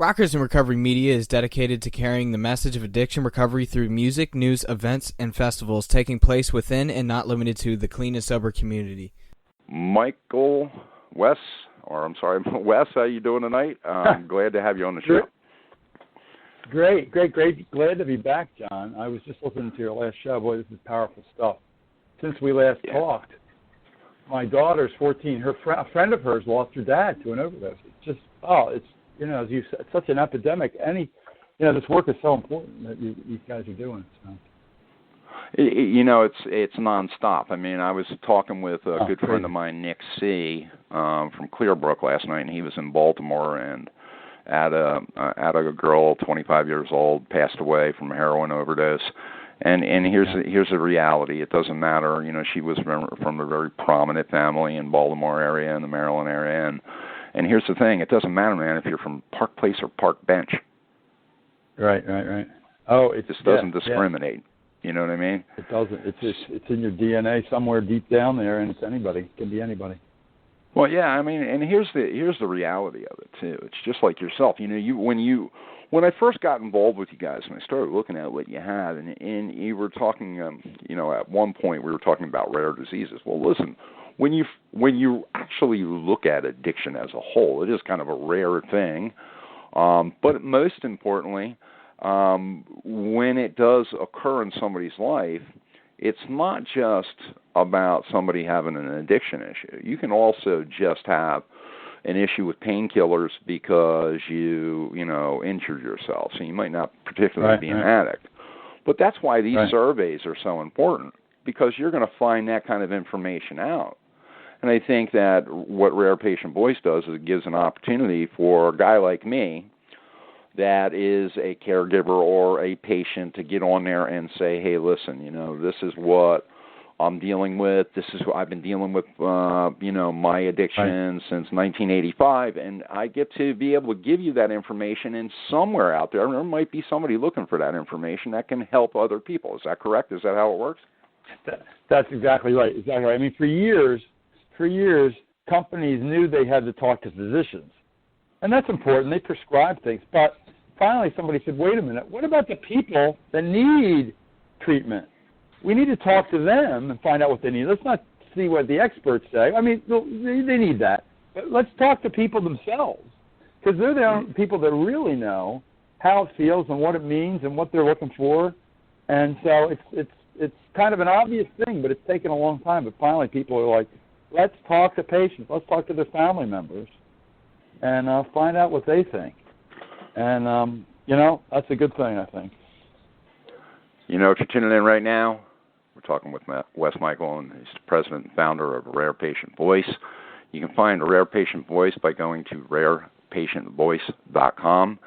Rockers in Recovery Media is dedicated to carrying the message of addiction recovery through music, news, events, and festivals taking place within and not limited to the clean and sober community. Wes, how you doing tonight? I'm glad to have you on the show. Great. Glad to be back, John. I was just listening to your last show. Boy, this is powerful stuff. Since we last talked, my daughter's 14. A friend of hers lost her dad to an overdose. It's as you said, it's such an epidemic. This work is so important that you guys are doing. So. It's nonstop. I mean, I was talking with a good friend of mine, Nick C, from Clearbrook last night, and he was in Baltimore and had a girl, 25 years old, passed away from a heroin overdose. And here's the reality. It doesn't matter. She was from a very prominent family in Baltimore area and the Maryland area, and here's the thing. It doesn't matter, man, if you're from Park Place or Park Bench. Right. Oh, it just doesn't discriminate. You know what I mean? It doesn't. It's in your DNA somewhere deep down there, and it's anybody. It can be anybody. Well, yeah. I mean, and here's the reality of it too. It's just like yourself. When I first got involved with you guys, and I started looking at what you had, and you were talking, at one point we were talking about rare diseases. Well, listen, when you actually look at addiction as a whole, it is kind of a rare thing. But most importantly, when it does occur in somebody's life, it's not just about somebody having an addiction issue. You can also just have an issue with painkillers because you injured yourself. So you might not particularly be an addict. But that's why these surveys are so important, because you're going to find that kind of information out. And I think that what Rare Patient Voice does is it gives an opportunity for a guy like me that is a caregiver or a patient to get on there and say, hey, listen, this is what I'm dealing with. This is what I've been dealing with, my addiction since 1985, and I get to be able to give you that information, and somewhere out there might be somebody looking for that information that can help other people. Is that correct? Is that how it works? That's exactly right. I mean, for years, companies knew they had to talk to physicians, and that's important. They prescribe things, but finally somebody said, wait a minute, what about the people that need treatment? We need to talk to them and find out what they need. Let's not see what the experts say. I mean, they need that. But let's talk to people themselves, because they're the only people that really know how it feels and what it means and what they're looking for. And so it's kind of an obvious thing, but it's taken a long time. But finally people are like, let's talk to patients. Let's talk to their family members and find out what they think. And, that's a good thing, I think. If you're tuning in right now, we're talking with Wes Michael, and he's the president and founder of Rare Patient Voice. You can find Rare Patient Voice by going to rarepatientvoice.com.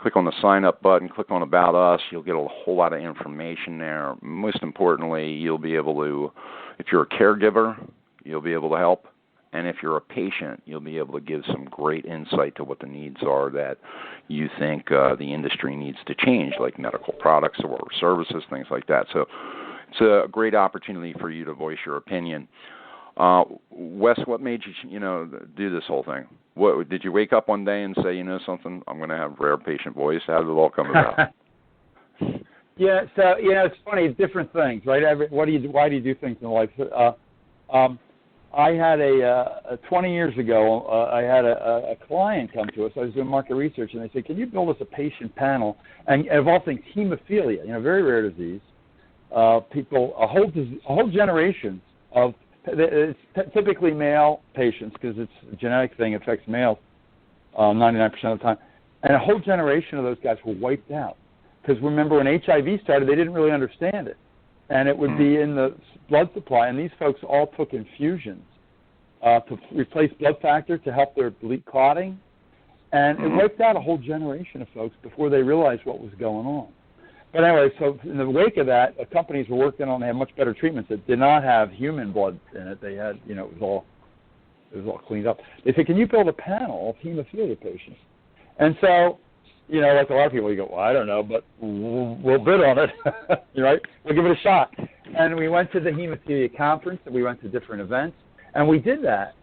Click on the sign-up button, click on About Us. You'll get a whole lot of information there. Most importantly, you'll be able to, if you're a caregiver, you'll be able to help. And if you're a patient, you'll be able to give some great insight to what the needs are that you think the industry needs to change, like medical products or services, things like that. So it's a great opportunity for you to voice your opinion. Wes, what made you, do this whole thing? What did you wake up one day and say, something? I'm going to have Rare Patient Voice. How did it all come about? Yeah, so it's funny. Different things, right? Why do you do things in life? I had 20 years ago, I had a client come to us. I was doing market research, and they said, can you build us a patient panel? And of all things, hemophilia, very rare disease. People, a whole generation of, it's typically male patients, because it's a genetic thing, affects males 99% of the time. And a whole generation of those guys were wiped out. Because remember, when HIV started, they didn't really understand it. And it would be in the blood supply, and these folks all took infusions to replace blood factor to help their bleed clotting. And it wiped out a whole generation of folks before they realized what was going on. But anyway, so in the wake of that, companies were working on, they had much better treatments that did not have human blood in it. They had, it was all cleaned up. They said, can you build a panel of hemophilia patients? And so, like a lot of people, you go, well, I don't know, but we'll bid on it, right? We'll give it a shot. And we went to the hemophilia conference, and we went to different events, and we did that,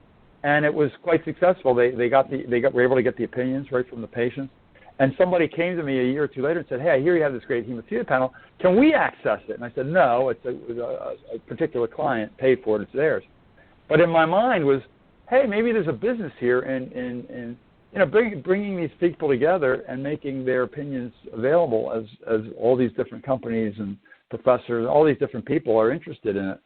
and it was quite successful. They were able to get the opinions right from the patients, And somebody came to me a year or two later and said, hey, I hear you have this great hemophilia panel. Can we access it? And I said, no, it's a particular client paid for it. It's theirs. But in my mind was, hey, maybe there's a business here in bringing these people together and making their opinions available as all these different companies and professors, all these different people are interested in it.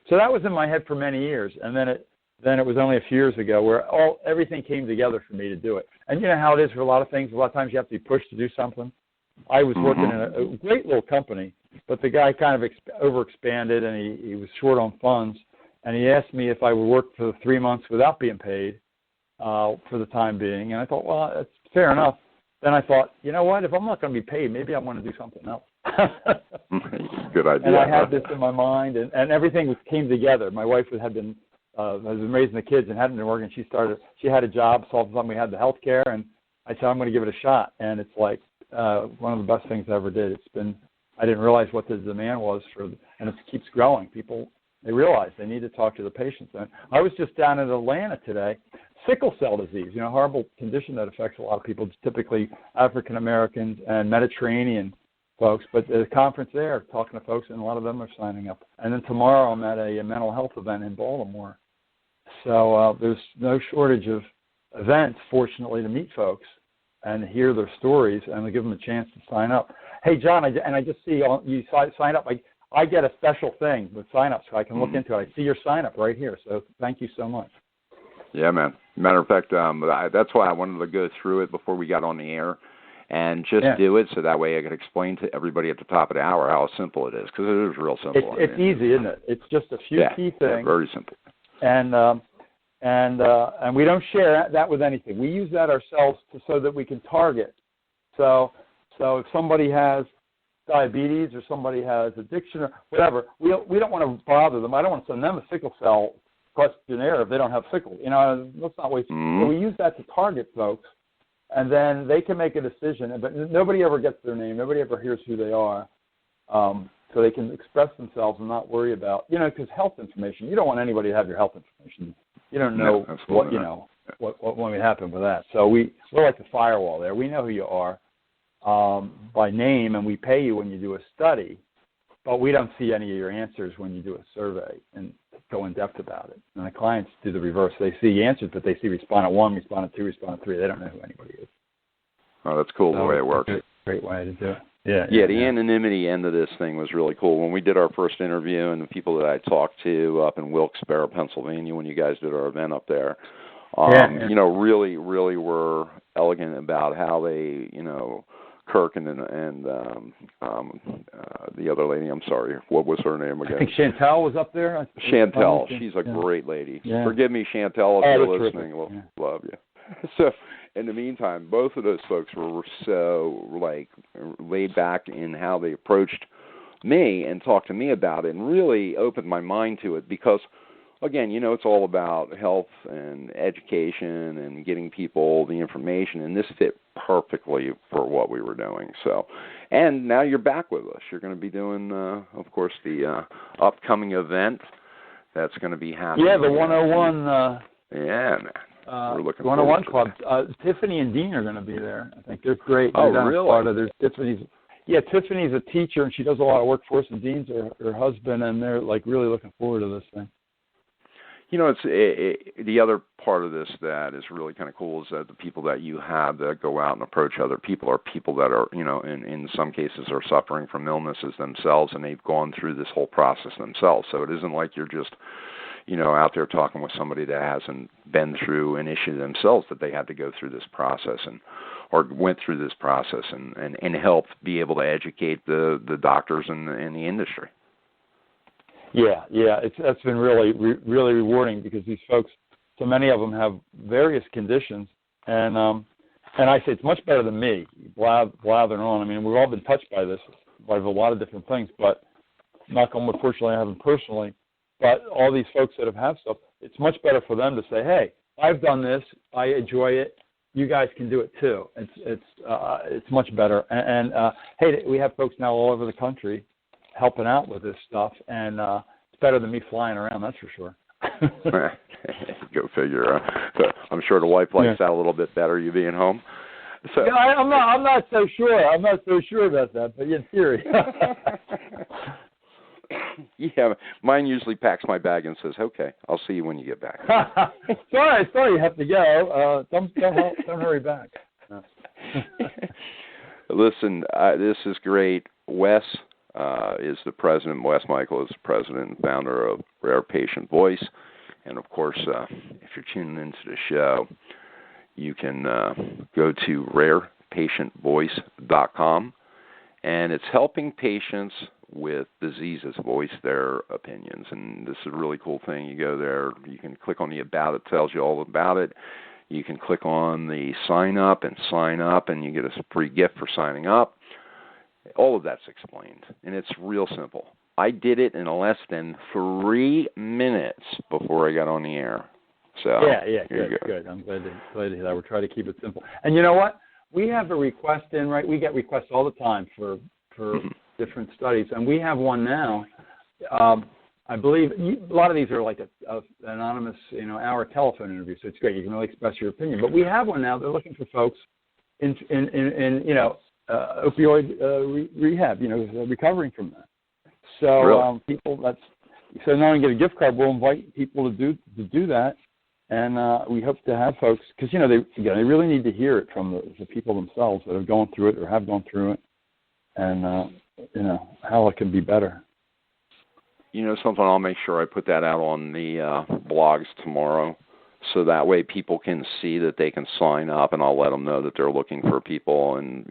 So that was in my head for many years. And then it was only a few years ago where everything came together for me to do it. And you know how it is for a lot of things. A lot of times you have to be pushed to do something. I was working in a great little company, but the guy kind of overexpanded, and he was short on funds. And he asked me if I would work for 3 months without being paid for the time being. And I thought, well, that's fair enough. Then I thought, you know what? If I'm not going to be paid, maybe I want to do something else. Good idea. And I had this in my mind, and everything came together. My wife had been raising the kids and hadn't been working. She had a job, so all of a sudden we had the health care, and I said, I'm going to give it a shot. And it's like one of the best things I ever did. I didn't realize what the demand was and it keeps growing. People, they realize they need to talk to the patients. And I was just down in Atlanta today. Sickle cell disease, horrible condition that affects a lot of people, typically African Americans and Mediterranean folks. But there's a conference there talking to folks, and a lot of them are signing up. And then tomorrow I'm at a mental health event in Baltimore. So there's no shortage of events, fortunately, to meet folks and hear their stories, and to give them a chance to sign up. Hey, John, I just see you sign up. I get a special thing with sign-up, so I can look into it. I see your sign-up right here, so thank you so much. Yeah, man. Matter of fact, that's why I wanted to go through it before we got on the air and just do it, so that way I could explain to everybody at the top of the hour how simple it is, because it is real simple. It's easy, isn't it? It's just a few key things. Yeah, very simple. And we don't share that with anything. We use that ourselves so that we can target. So if somebody has diabetes or somebody has addiction or whatever, we don't want to bother them. I don't want to send them a sickle cell questionnaire if they don't have sickle. Let's not waste. So we use that to target folks, and then they can make a decision. But nobody ever gets their name. Nobody ever hears who they are. So they can express themselves and not worry about, because health information, you don't want anybody to have your health information. You don't know what may happen with that. So we're like the firewall there. We know who you are by name, and we pay you when you do a study, but we don't see any of your answers when you do a survey and go in depth about it. And the clients do the reverse. They see answers, but they see respondent 1, respondent 2, respondent 3. They don't know who anybody is. Oh, that's cool the way it works. Great way to do it. Yeah, the anonymity end of this thing was really cool. When we did our first interview, and the people that I talked to up in Wilkes-Barre, Pennsylvania, when you guys did our event up there, really, really were elegant about how they, Kirk and the other lady, I'm sorry, what was her name again? I think Chantel was up there. Chantel, she's a great lady. Yeah. Forgive me, Chantel, if you're listening. We'll love you. So, in the meantime, both of those folks were so laid back in how they approached me and talked to me about it, and really opened my mind to it, because, again, it's all about health and education and getting people the information, and this fit perfectly for what we were doing. So, and now you're back with us. You're going to be doing, of course, the upcoming event that's going to be happening. Yeah, the 101. Yeah, man. We're looking 101 Club. Tiffany and Dean are going to be there. I think they're great. Oh, really? There's Tiffany's. Yeah, Tiffany's a teacher, and she does a lot of work for us, and Dean's her husband, and they're really looking forward to this thing. It's the other part of this that is really kind of cool is that the people that you have that go out and approach other people are people that are, in some cases are suffering from illnesses themselves, and they've gone through this whole process themselves. So it isn't like you're just, out there talking with somebody that hasn't been through an issue themselves, that they had to go through this process or went through this process and help be able to educate the doctors in the industry. Yeah, that's been really rewarding, because these folks, so many of them have various conditions, and I say it's much better than me blathering on. I mean, we've all been touched by this, by a lot of different things, but knock on wood, fortunately I haven't personally. But all these folks that have stuff, it's much better for them to say, hey, I've done this, I enjoy it, you guys can do it too. It's much better. And hey, we have folks now all over the country helping out with this stuff, and it's better than me flying around, that's for sure. Go figure. I'm sure the wife likes that a little bit better, you being home. So yeah, I'm not so sure. I'm not so sure about that, but in theory. Yeah, mine usually packs my bag and says, "Okay, I'll see you when you get back." sorry, you have to go. Don't hurry back. No. Listen, this is great. Wes is the president. Wes Michael is the president and founder of Rare Patient Voice. And, of course, if you're tuning into the show, you can go to RIR-patientvoice.com. And it's helping patients with diseases voice their opinions. And this is a really cool thing. You go there, you can click on the About It, tells you all about it. You can click on the sign up, and you get a free gift for signing up. All of that's explained, and it's real simple. I did it in less than 3 minutes before I got on the air. So yeah, good. I'm glad to hear that. We're trying to keep it simple. And you know what? We have a request in, right? We get requests all the time for different studies, and we have one now. I believe a lot of these are like a anonymous, hour telephone interview, so it's great. You can really express your opinion. But we have one now. They're looking for folks in opioid rehab, recovering from that. So really? So not only get a gift card, we'll invite people to do that, and we hope to have folks because they really need to hear it from the people themselves that have gone through it or have gone through it, and how it can be better. Something, I'll make sure I put that out on the blogs tomorrow, so that way people can see that they can sign up, and I'll let them know that they're looking for people, and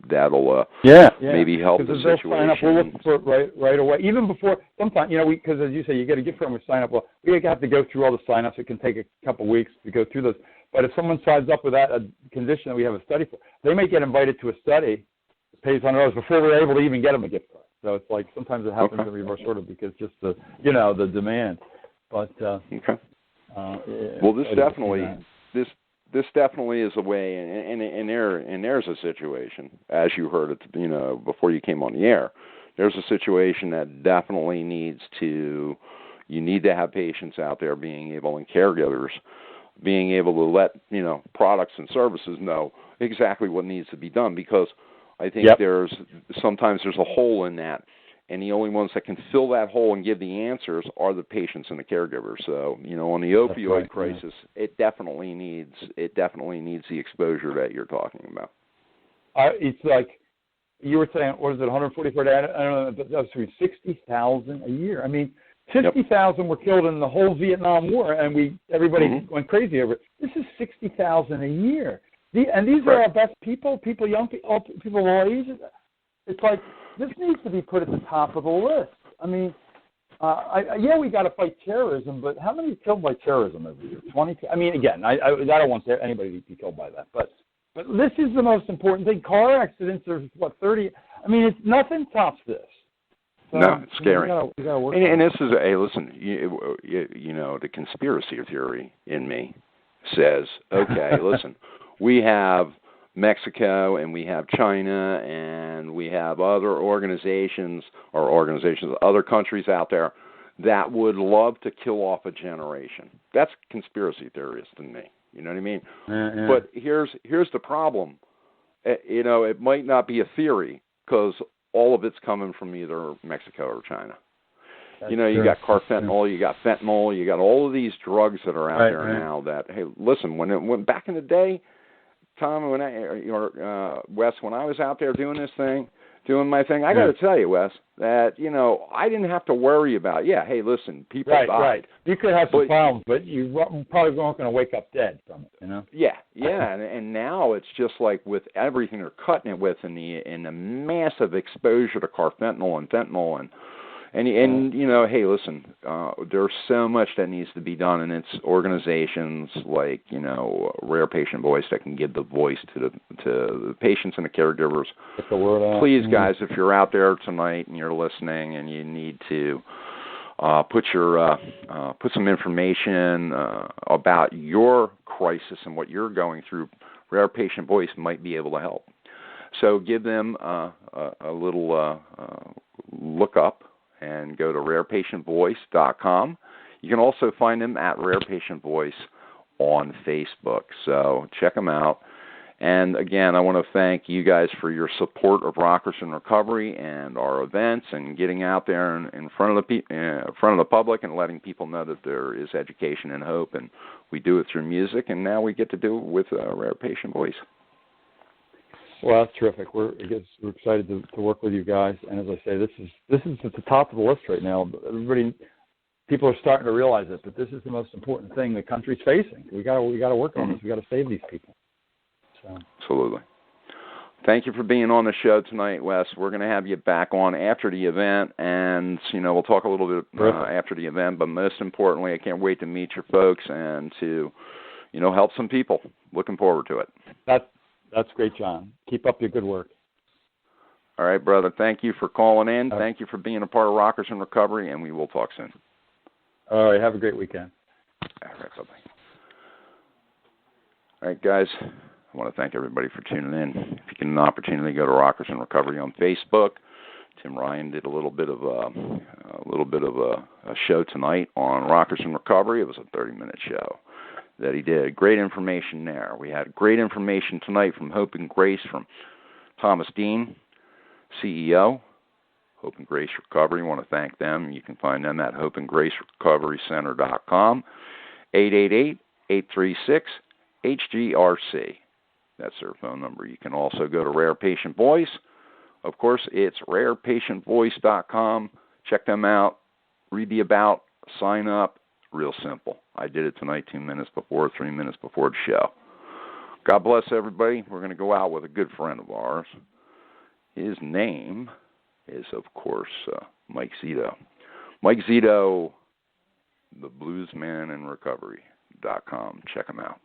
that'll maybe help the situation. Sign up, we'll look for it right away. Even before, sometimes because as you say, you get a gift card and we sign up. Well, we have to go through all the sign-ups. It can take a couple of weeks to go through those. But if someone signs up with a condition that we have a study for, they may get invited to a study, pays $100 before we're able to even get them a gift card. So it's like sometimes it happens in reverse order because just the demand. But well, this definitely is a way, and there's a situation, as you heard it, before you came on the air. There's a situation that definitely you need to have patients out there being able, and caregivers being able to let products and services know exactly what needs to be done, because I think sometimes there's a hole in that, and the only ones that can fill that hole and give the answers are the patients and the caregivers. So, on the opioid crisis, it definitely needs the exposure that you're talking about. It's like you were saying, what is it, 144 days? I don't know, but that was 60,000 a year. I mean, 50,000 were killed in the whole Vietnam War, and everybody went crazy over it. This is 60,000 a year. And these are our best people, young people, people of all ages. It's like this needs to be put at the top of the list. I mean, we got to fight terrorism, but how many are killed by terrorism every year? 20. I mean, again, I don't want anybody to be killed by that, but this is the most important thing. Car accidents are 30. I mean, it's nothing tops this. So, no, it's scary. We gotta work and this is listen. The conspiracy theory in me says, okay, listen. We have Mexico, and we have China, and we have other other countries out there that would love to kill off a generation. That's conspiracy theorist in me. You know what I mean? Yeah. But here's the problem. It might not be a theory because all of it's coming from either Mexico or China. That's you got carfentanil, you got fentanyl, you got all of these drugs that are out there now that, hey, listen, when back in the day, Tom, Wes, when I was out there doing my thing, I got to tell you, Wes, that I didn't have to worry about. Yeah, hey, listen, people died. Right. You could have some problems, but you probably weren't going to wake up dead from it. Yeah, and now it's just like with everything they're cutting it with, and the massive exposure to carfentanil and fentanyl and hey, listen, there's so much that needs to be done, and it's organizations like, Rare Patient Voice that can give the voice to the patients and the caregivers. Get the word out. Please, guys, if you're out there tonight and you're listening and you need to put some information about your crisis and what you're going through, Rare Patient Voice might be able to help. So give them a little look up and go to RarePatientVoice.com. You can also find them at Rare Patient Voice on Facebook. So check them out. And again, I want to thank you guys for your support of Rockers in Recovery and our events and getting out there in front of the public and letting people know that there is education and hope. And we do it through music, and now we get to do it with a Rare Patient Voice. Well, that's terrific. We're excited to work with you guys. And as I say, this is at the top of the list right now. People are starting to realize it, but this is the most important thing the country's facing. We got to work on this. We got to save these people. So. Absolutely. Thank you for being on the show tonight, Wes. We're going to have you back on after the event, and we'll talk a little bit after the event. But most importantly, I can't wait to meet your folks and to, help some people. Looking forward to it. That's great, John. Keep up your good work. All right, brother. Thank you for calling in. Thank you for being a part of Rockers in Recovery, and we will talk soon. All right. Have a great weekend. All right. Bye-bye. All right, guys. I want to thank everybody for tuning in. If you get an opportunity, go to Rockers in Recovery on Facebook. Tim Ryan did a little bit of a show tonight on Rockers in Recovery. It was a 30-minute show that he did. Great information there. We had great information tonight from Hope and Grace from Thomas Dean, CEO, Hope and Grace Recovery. I want to thank them. You can find them at hopeandgracerecoverycenter.com, 888-836-HGRC. That's their phone number. You can also go to Rare Patient Voice. Of course, it's rarepatientvoice.com. Check them out. Read the about. Sign up. Real simple. I did it tonight 3 minutes before the show. God bless everybody. We're going to go out with a good friend of ours. His name is, of course, Mike Zito. Mike Zito, thebluesmaninrecovery.com. Check him out.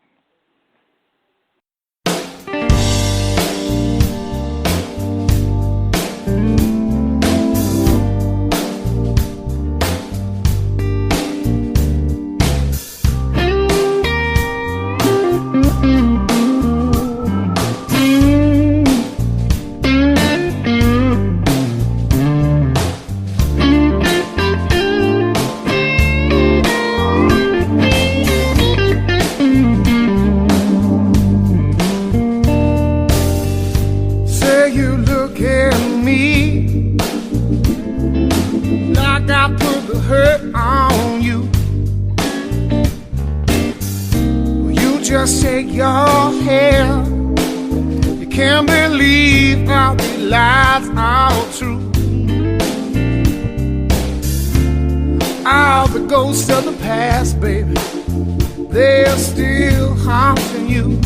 Just shake your head. You can't believe how the lies are true. All the ghosts of the past, baby, they're still haunting you.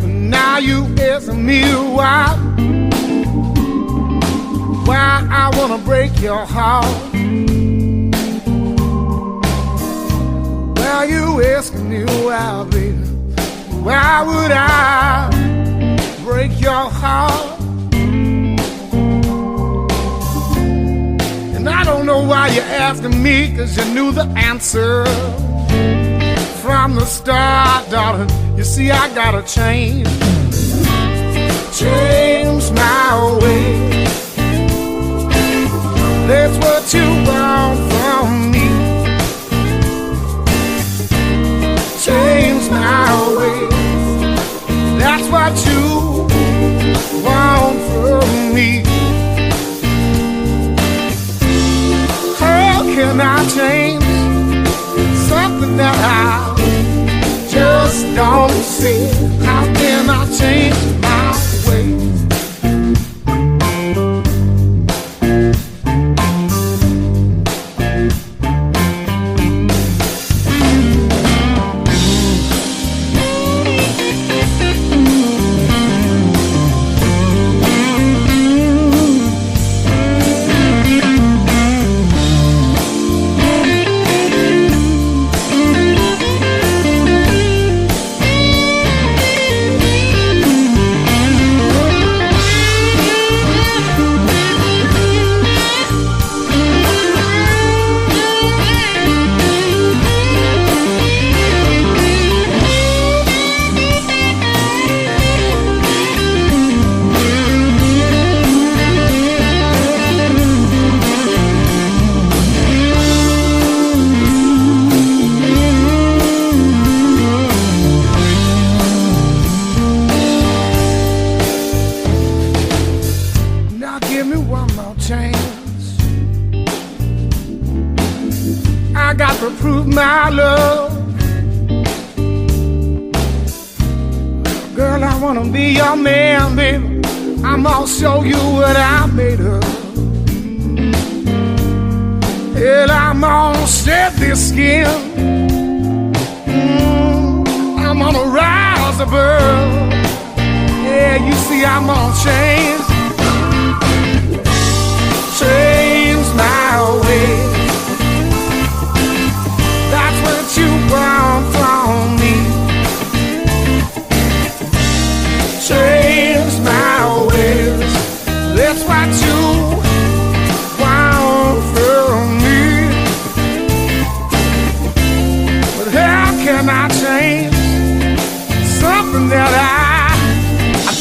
But now you ask me why I wanna break your heart. Why you asking me why, baby? Why would I break your heart? And I don't know why you're asking me, 'cause you knew the answer from the start, darling. You see, I gotta change my way. That's what you want from me. Change my ways. That's what you want from me. How can I change something that I just don't see? How can I change my ways? my love. Girl, I wanna be your man, baby. I'm gonna show you what I made of. Hell, I'm gonna shed this skin. I'm gonna rise above. Yeah, you see, I'm gonna change my ways. That's what you want from me. Change my ways. That's what you want from me. But how can I change something that I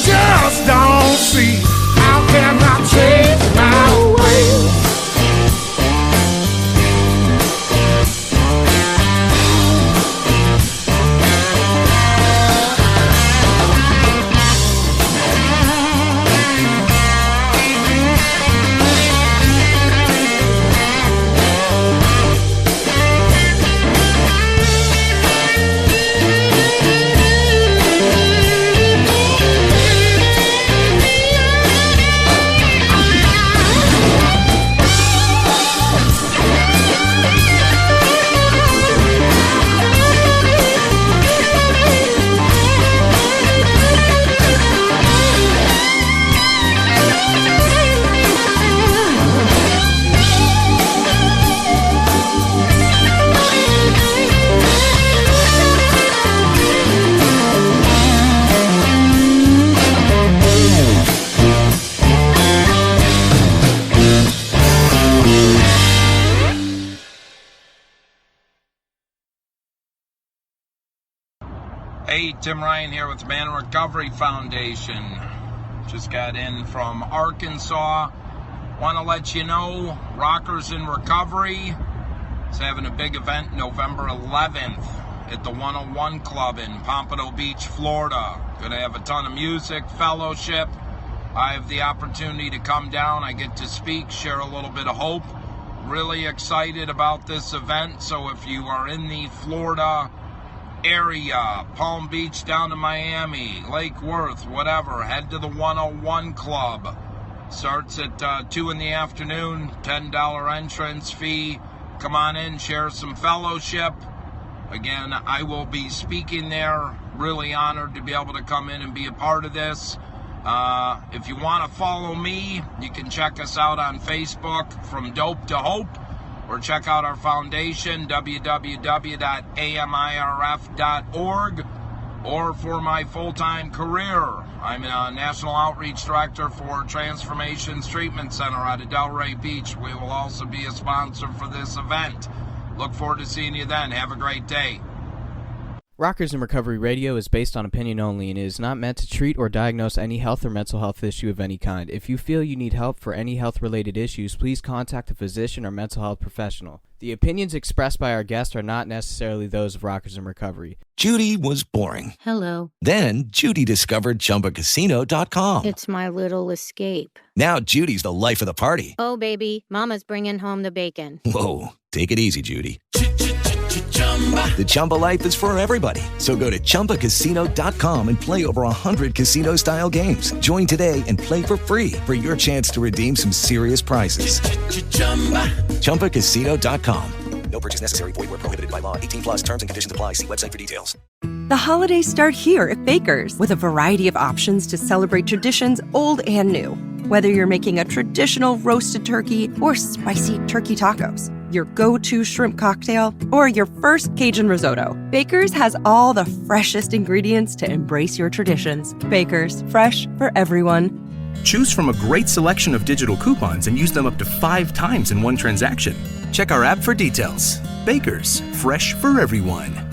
just don't see? How can I change my ways? Hey, Tim Ryan here with Man Recovery Foundation. Just got in from Arkansas. Want to let you know, Rockers in Recovery is having a big event November 11th at the 101 Club in Pompano Beach, Florida. Going to have a ton of music, fellowship. I have the opportunity to come down. I get to speak, share a little bit of hope. Really excited about this event. So if you are in the Florida area, Palm Beach down to Miami, Lake Worth, whatever, head to the 101 Club. Starts at 2 in the afternoon, $10 entrance fee. Come on in, share some fellowship. Again, I will be speaking there. Really honored to be able to come in and be a part of this. If you want to follow me, you can check us out on Facebook, From Dope to Hope, or check out our foundation, www.amirf.org. Or for my full-time career, I'm a National Outreach Director for Transformations Treatment Center out of Delray Beach. We will also be a sponsor for this event. Look forward to seeing you then. Have a great day. Rockers in Recovery Radio is based on opinion only and is not meant to treat or diagnose any health or mental health issue of any kind. If you feel you need help for any health-related issues, please contact a physician or mental health professional. The opinions expressed by our guests are not necessarily those of Rockers in Recovery. Judy was boring. Hello. Then Judy discovered ChumbaCasino.com. It's my little escape. Now Judy's the life of the party. Oh, baby, mama's bringing home the bacon. Whoa, take it easy, Judy. The Chumba life is for everybody. So go to ChumbaCasino.com and play over 100 casino-style games. Join today and play for free for your chance to redeem some serious prizes. ChumbaCasino.com. No purchase necessary. Void where prohibited by law. 18 plus terms and conditions apply. See website for details. The holidays start here at Baker's with a variety of options to celebrate traditions old and new. Whether you're making a traditional roasted turkey or spicy turkey tacos, your go-to shrimp cocktail, or your first Cajun risotto, Baker's has all the freshest ingredients to embrace your traditions. Baker's, fresh for everyone. Choose from a great selection of digital coupons and use them up to 5 times in one transaction. Check our app for details. Baker's, fresh for everyone.